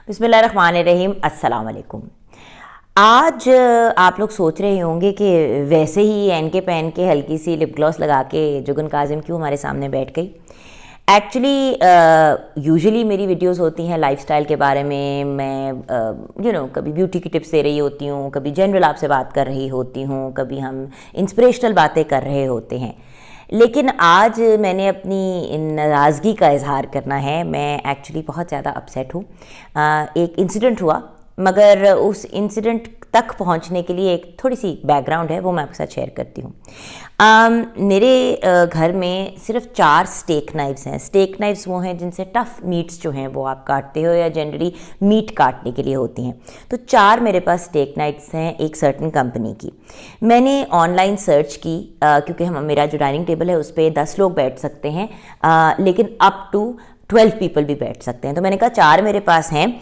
बिस्मिल्लाहिर्रहमानिर्रहीम, अस्सलाम वालेकुम। आज आप लोग सोच रहे होंगे कि वैसे ही एनके पहन के हल्की सी लिप ग्लॉस लगा के जुगन काजिम क्यों हमारे सामने बैठ गई। एक्चुअली यूजुअली मेरी वीडियोस होती हैं लाइफस्टाइल के बारे में। मैं कभी ब्यूटी की टिप्स दे रही होती हूँ, कभी जनरल आपसे बात कर रही होती हूँ, कभी हम इंस्पिरेशनल बातें कर रहे होते हैं। लेकिन आज मैंने अपनी नाराज़गी का इजहार करना है। मैं एक्चुअली बहुत ज़्यादा अपसेट हूँ। एक इंसिडेंट हुआ, मगर उस इंसिडेंट तक पहुंचने के लिए एक थोड़ी सी बैकग्राउंड है, वो मैं आपके साथ शेयर करती हूँ। मेरे घर में सिर्फ 4 स्टेक नाइफ्स हैं। स्टेक नाइफ्स वो हैं जिनसे टफ़ मीट्स जो हैं वो आप काटते हो या जनरली मीट काटने के लिए होती हैं। तो 4 मेरे पास स्टेक नाइफ्स हैं एक सर्टन कंपनी की। मैंने ऑनलाइन सर्च की क्योंकि मेरा जो डाइनिंग टेबल है उस पर 10 लोग बैठ सकते हैं, लेकिन अप टू 12 पीपल भी बैठ सकते हैं। तो मैंने कहा 4 मेरे पास हैं,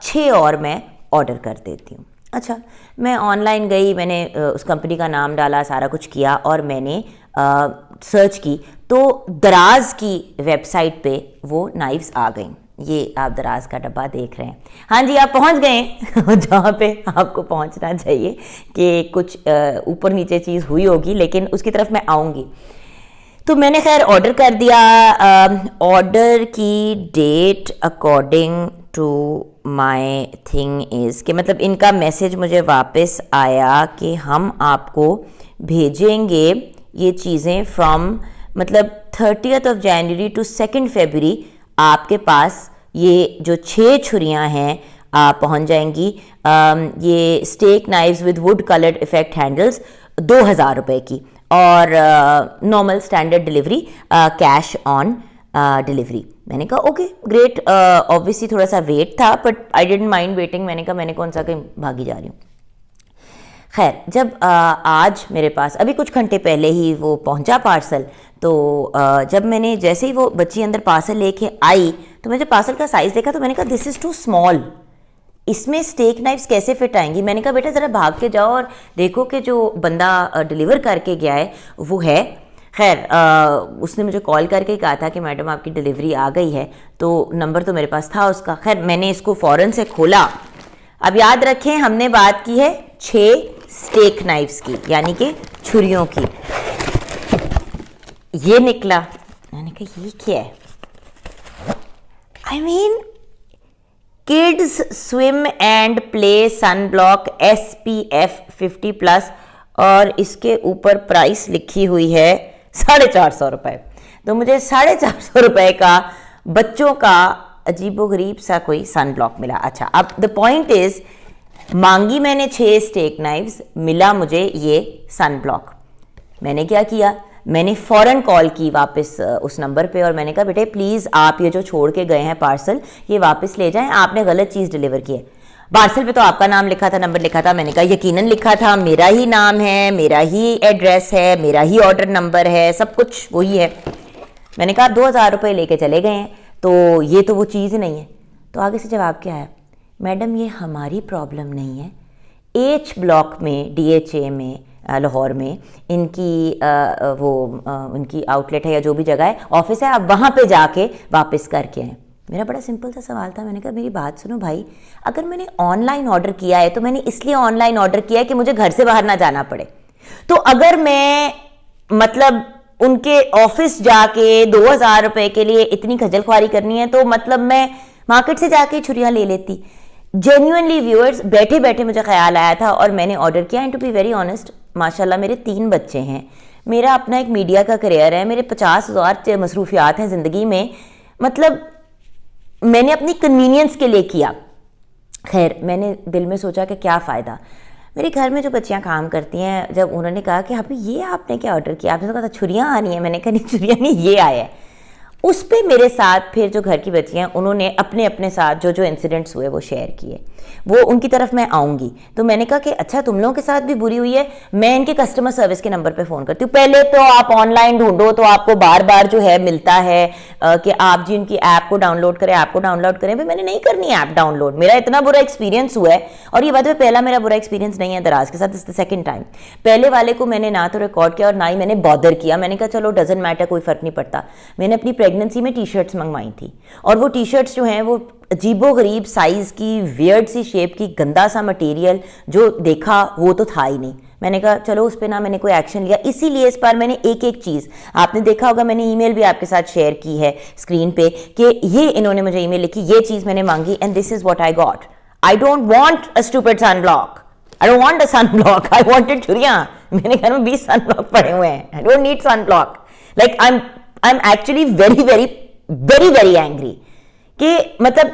6 और मैं ऑर्डर कर देती हूँ। अच्छा, मैं ऑनलाइन गई, मैंने उस कंपनी का नाम डाला, सारा कुछ किया और मैंने सर्च की तो दराज की वेबसाइट पे वो नाइफ्स आ गई। ये आप दराज का डब्बा देख रहे हैं। हाँ जी, आप पहुंच गए जहाँ पे आपको पहुंचना चाहिए कि कुछ ऊपर नीचे चीज़ हुई होगी, लेकिन उसकी तरफ मैं आऊँगी। तो मैंने खैर ऑर्डर कर दिया। ऑर्डर की date according to my thing is कि मतलब इनका मैसेज मुझे वापस आया कि हम आपको भेजेंगे ये चीज़ें फ्रॉम मतलब 30th of January to 2nd February आपके पास ये जो 6 छुरियाँ हैं पहुँच जाएंगी। ये steak knives with wood coloured effect handles 2000 रुपये की और normal standard delivery, cash on delivery. मैंने कहा ओके ग्रेट। ऑब्वियसली थोड़ा सा वेट था but I didn't mind waiting. मैंने कहा मैंने कौन सा कहीं भागी जा रही हूँ। खैर, जब आज मेरे पास अभी कुछ घंटे पहले ही वो पहुंचा पार्सल, तो जब मैंने जैसे ही वो बच्ची अंदर पार्सल लेके आई तो मैंने पार्सल का साइज़ देखा तो मैंने कहा दिस इज़ टू स्मॉल, इसमें स्टेक नाइफ्स कैसे फिट आएंगी। मैंने कहा बेटा ज़रा भाग के जाओ और देखो कि जो बंदा डिलीवर करके गया है वो है। खैर, उसने मुझे कॉल करके कहा था कि मैडम आपकी डिलीवरी आ गई है, तो नंबर तो मेरे पास था उसका। खैर, मैंने इसको फ़ौरन से खोला। अब याद रखें हमने बात की है 6 स्टेक नाइफ्स की, यानी कि छुरियों की। ये निकला, मैंने कहा ये क्या है। I mean kids swim and play sun block SPF 50+, और इसके ऊपर प्राइस लिखी हुई है 450 रुपये। तो मुझे 450 रुपये का बच्चों का अजीबोगरीब सा कोई सन ब्लॉक मिला। अच्छा, अब द पॉइंट इज, मांगी मैंने 6 स्टेक नाइफ्स, मिला मुझे ये सन ब्लॉक। मैंने क्या किया, मैंने फ़ौरन कॉल की वापस उस नंबर पे और मैंने कहा बेटे प्लीज़ आप ये जो छोड़ के गए हैं पार्सल ये वापस ले जाएं, आपने गलत चीज़ डिलीवर की है। पार्सल पे तो आपका नाम लिखा था, नंबर लिखा था। मैंने कहा यकीनन लिखा था, मेरा ही नाम है, मेरा ही एड्रेस है, मेरा ही ऑर्डर नंबर है, सब कुछ वही है। मैंने कहा 2000 रुपये लेके चले गए हैं, तो ये तो वो चीज़ नहीं है। तो आगे से जवाब क्या है, मैडम ये हमारी प्रॉब्लम नहीं है, H ब्लॉक में DHA में लाहौर में इनकी उनकी आउटलेट है या जो भी जगह है, ऑफिस है, आप वहाँ पे जाके वापस करके आएँ। मेरा बड़ा सिंपल सा सवाल था। मैंने कहा मेरी बात सुनो भाई, अगर मैंने ऑनलाइन ऑर्डर किया है तो मैंने इसलिए ऑनलाइन ऑर्डर किया है कि मुझे घर से बाहर ना जाना पड़े। तो अगर मैं मतलब उनके ऑफिस जाके 2000 रुपये के लिए इतनी खजल ख्वारी करनी है तो मतलब मैं मार्केट से जाके छुरियाँ ले लेती। जेन्युइनली व्यूअर्स, बैठे बैठे मुझे ख्याल आया था और मैंने ऑर्डर किया। And to be very honest, माशाल्लाह मेरे 3 बच्चे हैं, मेरा अपना एक मीडिया का करियर है, मेरे 50,000 मसरूफियात हैं ज़िंदगी में। मतलब मैंने अपनी कन्वीनियंस के लिए किया। खैर, मैंने दिल में सोचा कि क्या फ़ायदा। मेरे घर में जो बच्चियां काम करती हैं, जब उन्होंने कहा कि अभी ये आपने क्या ऑर्डर किया, आपने तो कहा था छुरियाँ आनी है। मैंने कहा नहीं छुरियाँ नहीं, ये आया है। उस पर मेरे साथ फिर जो घर की बच्चियाँ उन्होंने अपने अपने साथ जो जो इंसिडेंट्स हुए वो शेयर किए। वो उनकी तरफ मैं आऊँगी। तो मैंने कहा कि अच्छा तुम लोगों के साथ भी बुरी हुई है, मैं इनके कस्टमर सर्विस के नंबर पे फ़ोन करती हूँ। पहले तो आप ऑनलाइन ढूंढो तो आपको बार बार जो है मिलता है कि आप जी उनकी ऐप को डाउनलोड करें, ऐप को डाउनलोड करें। भाई मैंने नहीं करनी ऐप डाउनलोड, मेरा इतना बुरा एक्सपीरियंस हुआ है। और ये बात में पहला मेरा बुरा एक्सपीरियंस नहीं है दराज के साथ, इस द सेकंड टाइम। पहले वाले को मैंने ना तो रिकॉर्ड किया और ना ही मैंने बॉदर किया। मैंने कहा चलो डजंट मैटर, कोई फ़र्क नहीं पड़ता। मैंने अपनी प्रेगनेंसी में टी शर्ट्स मंगवाई थी, और वो टी शर्ट्स जो हैं वो अजीबोगरीब साइज़ की, वियर्ड सी शेप की, गंदा सा मटेरियल, जो देखा वो तो था ही नहीं। मैंने कहा चलो उस पर ना मैंने कोई एक्शन लिया, इसीलिए इस बार मैंने एक एक चीज़, आपने देखा होगा मैंने ईमेल भी आपके साथ शेयर की है स्क्रीन पे कि ये इन्होंने मुझे ईमेल लिखी, ये चीज़ मैंने मांगी and this is what I got. I don't want a stupid sunblock, I don't want a sunblock, I wanted छुरियां। मेरे घर में 20 सनब्लॉक पड़े हुए हैं, I don't need sunblock. Like I am actually very very very very angry कि मतलब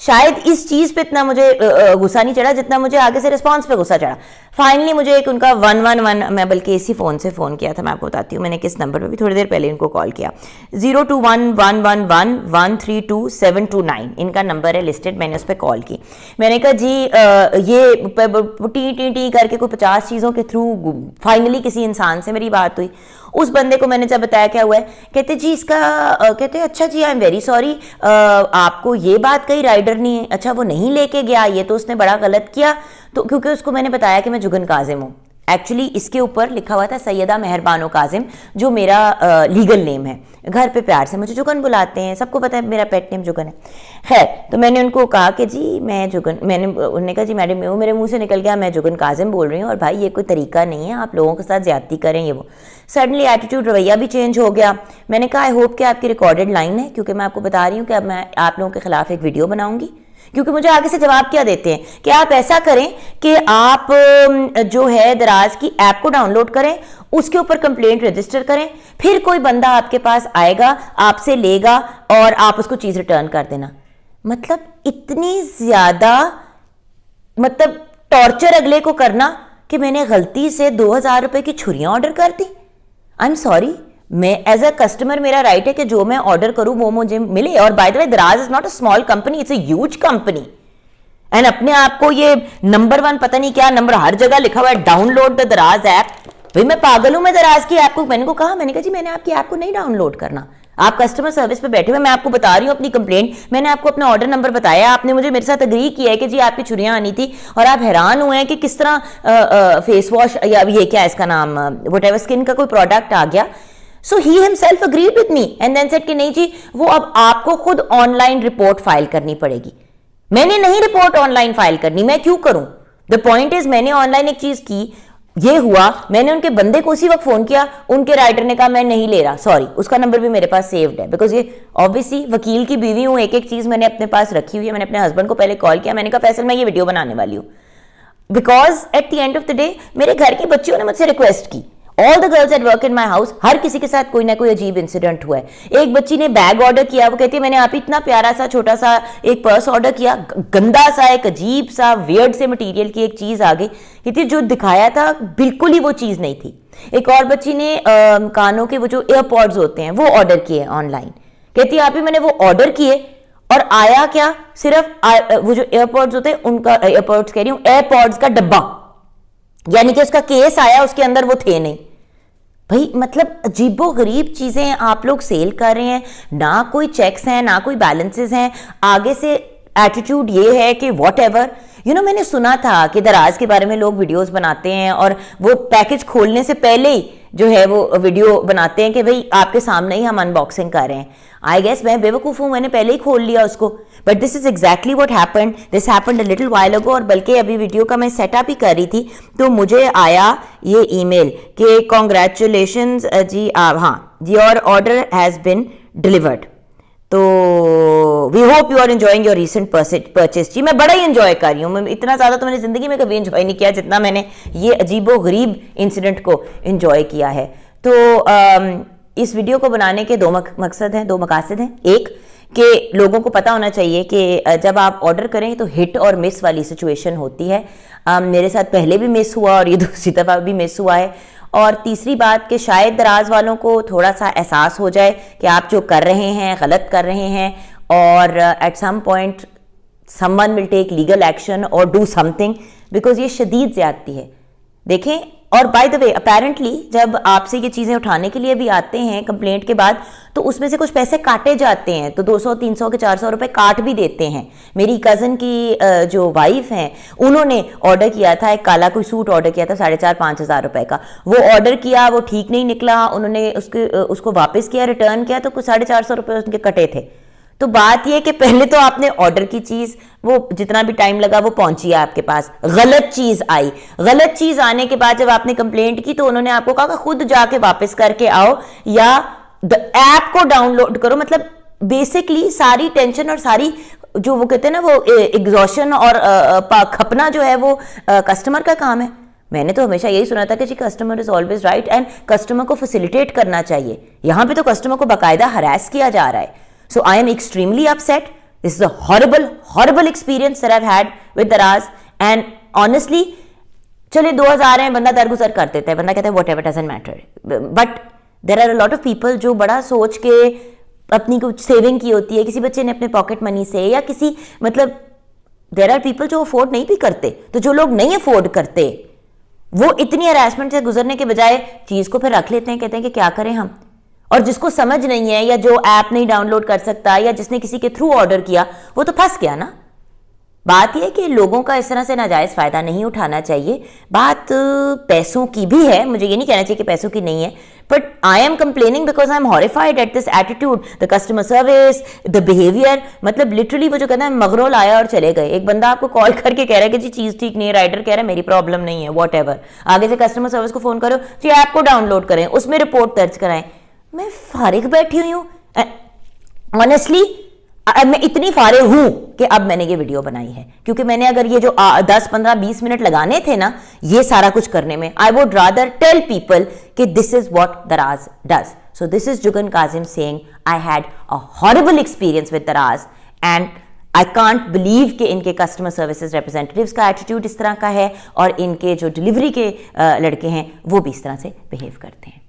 शायद इस चीज़ पे इतना मुझे गुस्सा नहीं चढ़ा जितना मुझे आगे से रिस्पांस पे गुस्सा चढ़ा। फाइनली मुझे एक उनका 111, मैं बल्कि इसी फ़ोन से फ़ोन किया था, मैं आपको बताती हूँ मैंने किस नंबर पे भी थोड़ी देर पहले इनको कॉल किया। 0211111729 इनका नंबर है लिस्टेड। मैंने उस पर कॉल की, मैंने कहा जी ये टी टी करके कोई 50 चीज़ों के थ्रू फाइनली किसी इंसान से मेरी बात हुई। उस बंदे को मैंने जब बताया क्या हुआ है, कहते जी इसका कहते अच्छा जी आई एम वेरी सॉरी, आपको ये बात कही राइडर नहीं, अच्छा वो नहीं लेके गया, ये तो उसने बड़ा गलत किया। तो क्योंकि उसको मैंने बताया कि मैं जुगन काजिम हूँ, एक्चुअली इसके ऊपर लिखा हुआ था सैयदा मेहरबानो काजिम, जो मेरा लीगल नेम है। घर पे प्यार से मुझे जुगन बुलाते हैं, सबको पता है मेरा पेट नेम जुगन है। खैर, तो मैंने उनको कहा कि जी मैं जुगन, उन्होंने कहा जी मैडम, वो मेरे मुंह से निकल गया मैं जुगन काजिम बोल रही हूँ, और भाई ये कोई तरीका नहीं है, आप लोगों के साथ ज्यादती करें ये वो। सडनली एटीट्यूड, रवैया भी चेंज हो गया। मैंने कहा आई होप कि आपकी रिकॉर्डेड लाइन है, क्योंकि मैं आपको बता रही हूँ कि अब मैं आप लोगों के खिलाफ एक वीडियो बनाऊंगी। क्योंकि मुझे आगे से जवाब क्या देते हैं कि आप ऐसा करें कि आप जो है दराज की ऐप को डाउनलोड करें, उसके ऊपर कंप्लेंट रजिस्टर करें, फिर कोई बंदा आपके पास आएगा, आपसे लेगा और आप उसको चीज़ रिटर्न कर देना। मतलब इतनी ज़्यादा मतलब टॉर्चर अगले को करना कि मैंने गलती से 2000 रुपए की छुरियां ऑर्डर कर दी। आई एम सॉरी, मैं एज अ कस्टमर मेरा राइट है कि जो मैं ऑर्डर करूं वो मुझे मिले। और बाय द वे दराज is not a small company, it's a huge company. And अपने आप को ये नंबर 1 पता नहीं क्या नंबर हर जगह लिखा हुआ है, डाउनलोड द दराज ऐप। भाई मैं पागल हूं, मैं दराज की ऐप को, मैंने कहा जी मैंने आपकी ऐप को नहीं डाउनलोड करना, आप कस्टमर सर्विस पे बैठे हुए, मैं आपको बता रही हूँ अपनी कंप्लेंट, मैंने आपको अपना ऑर्डर नंबर बताया, आपने मुझे मेरे साथ अग्री किया है कि जी आपकी छुरियां आनी थी, और आप हैरान हुए हैं कि किस तरह फेस वॉश या ये क्या इसका नाम व्हाटएवर स्किन का कोई प्रोडक्ट आ गया। So he himself agreed with me and then said कि नहीं जी वो अब आपको खुद ऑनलाइन रिपोर्ट फाइल करनी पड़ेगी। मैंने नहीं रिपोर्ट ऑनलाइन फाइल करनी, मैं क्यों करूं? द पॉइंट इज मैंने ऑनलाइन एक चीज की, ये हुआ, मैंने उनके बंदे को उसी वक्त फोन किया, उनके राइटर ने कहा मैं नहीं ले रहा, सॉरी, उसका नंबर भी मेरे पास सेव्ड है, बिकॉज ये ऑब्वियसली वकील की बीवी हूं, एक एक चीज मैंने अपने पास रखी हुई है। मैंने अपने हस्बैंड को पहले कॉल किया, मैंने कहा फैसल मैं ये वीडियो बनाने वाली हूं, because at the end of the day मेरे घर की बच्चियों ने मुझसे रिक्वेस्ट की, all the girls at work in my house, हर किसी के साथ कोई ना कोई अजीब इंसिडेंट हुआ है। एक बच्ची ने बैग ऑर्डर किया, वो कहती है मैंने आप इतना प्यारा सा छोटा सा एक पर्स ऑर्डर किया, गंदा सा एक अजीब सा वियर्ड से मटेरियल की एक चीज आ गई, कहती जो दिखाया था बिल्कुल ही वो चीज नहीं थी। एक और बच्ची ने कानों के वो जो एयरपॉड्स होते हैं वो ऑर्डर किए ऑनलाइन, कहती आप ही मैंने वो ऑर्डर किए और आया क्या, सिर्फ वो जो एयरपॉड्स होते हैं उनका, एयरपॉड्स कह रही हूँ, एयरपॉड्स का डब्बा, यानी कि उसका केस आया, उसके अंदर वो थे नहीं। भाई मतलब अजीबो गरीब चीजें आप लोग सेल कर रहे हैं, ना कोई चेक्स हैं ना कोई बैलेंसेस हैं, आगे से एटीट्यूड ये है कि वॉट एवर। मैंने सुना था कि दराज के बारे में लोग वीडियोस बनाते हैं और वो पैकेज खोलने से पहले ही जो है वो वीडियो बनाते हैं कि भाई आपके सामने ही हम अनबॉक्सिंग कर रहे हैं। आई गेस मैं बेवकूफ़ हूँ, मैंने पहले ही खोल लिया उसको, but this is exactly what happened, this happened a little while ago. और बल्कि अभी वीडियो का मैं सेटअप ही कर रही थी तो मुझे आया ये ईमेल कि कॉन्ग्रेचुलेशंस जी, हाँ your order has been delivered, तो we hope you are enjoying your recent purchase. जी मैं बड़ा ही एंजॉय कर रही हूँ, इतना ज़्यादा तो मैंने ज़िंदगी में कभी एंजॉय नहीं किया जितना मैंने ये अजीबो गरीब इंसिडेंट को एंजॉय किया है। तो इस वीडियो को बनाने के दो मकसद हैं। एक कि लोगों को पता होना चाहिए कि जब आप ऑर्डर करें तो हिट और मिस वाली सिचुएशन होती है। मेरे साथ पहले भी मिस हुआ और ये दूसरी दफ़ा भी मिस हुआ है। और तीसरी बात कि शायद दराज वालों को थोड़ा सा एहसास हो जाए कि आप जो कर रहे हैं गलत कर रहे हैं, और at some point someone will take legal action और डू समथिंग, बिकॉज ये शदीद ज़्यादती है। देखें। और बाय द वे अपेरेंटली जब आपसे ये चीज़ें उठाने के लिए भी आते हैं कंप्लेंट के बाद, तो उसमें से कुछ पैसे काटे जाते हैं, तो 200 300 के 400 रुपए काट भी देते हैं। मेरी कज़न की जो वाइफ हैं, उन्होंने ऑर्डर किया था, एक काला कोई सूट ऑर्डर किया था 4,500 5,000 रुपए का। वो ऑर्डर किया, वो ठीक नहीं निकला, उन्होंने उसको वापस किया, रिटर्न किया, तो कुछ 450 रुपये उनके कटे थे। तो बात यह कि पहले तो आपने ऑर्डर की चीज, वो जितना भी टाइम लगा वो पहुंची आपके पास, गलत चीज आई। गलत चीज आने के बाद जब आपने कंप्लेंट की तो उन्होंने आपको कहा कि खुद जाके वापस करके आओ या ऐप को डाउनलोड करो। मतलब बेसिकली सारी टेंशन और सारी जो वो कहते हैं ना, वो एग्जॉशन और खपना जो है वो कस्टमर का काम है। मैंने तो हमेशा यही सुना था कि जी customer is always right and customer को फैसिलिटेट करना चाहिए। यहां पे तो कस्टमर को बाकायदा हरास किया जा रहा है। So I am extremely upset. This is a horrible experience that I've had with Daraz. And honestly, चलिए 2000 हैं, बंदा दरगुजर कर देता है, बंदा कहता है whatever, doesn't matter. But there are a lot of people जो बड़ा सोच के अपनी कुछ सेविंग की होती है, किसी बच्चे ने अपने पॉकेट मनी से या किसी, मतलब there are people जो अफोर्ड नहीं भी करते। तो जो लोग नहीं अफोर्ड करते वो इतनी हरासमेंट से गुजरने के बजाय चीज को फिर रख लेते हैं, कहते हैं कि क्या करें हम। और जिसको समझ नहीं है या जो ऐप नहीं डाउनलोड कर सकता या जिसने किसी के थ्रू ऑर्डर किया, वो तो फंस गया ना। बात यह है कि लोगों का इस तरह से नाजायज फायदा नहीं उठाना चाहिए। बात पैसों की भी है, मुझे ये नहीं कहना चाहिए कि पैसों की नहीं है, but I am complaining because I am horrified at this attitude, the customer service, the behaviour. मतलब लिटरली वो जो कहना है मगरोल आया और चले गए। एक बंदा आपको कॉल करके कह रहा है कि जी चीज ठीक नहीं है, राइडर कह रहा है मेरी प्रॉब्लम नहीं है, वॉट एवर। आगे से कस्टमर सर्विस को फोन करो, जी ऐप को डाउनलोड करें, उसमें रिपोर्ट दर्ज कराएं। मैं फारिग बैठी हुई हूं ऑनेस्टली। मैं इतनी फारिग हूं कि अब मैंने ये वीडियो बनाई है, क्योंकि मैंने अगर ये जो 10 15 20 मिनट लगाने थे ना ये सारा कुछ करने में, I would rather tell people कि this is what Daraz does. So this is Jugan Kazim saying I had a horrible experience with Daraz and I can't believe कि इनके कस्टमर सर्विसेज रिप्रेजेंटेटिव्स का एटीट्यूड इस तरह का है और इनके जो डिलीवरी के लड़के हैं वो भी इस तरह से बिहेव करते हैं।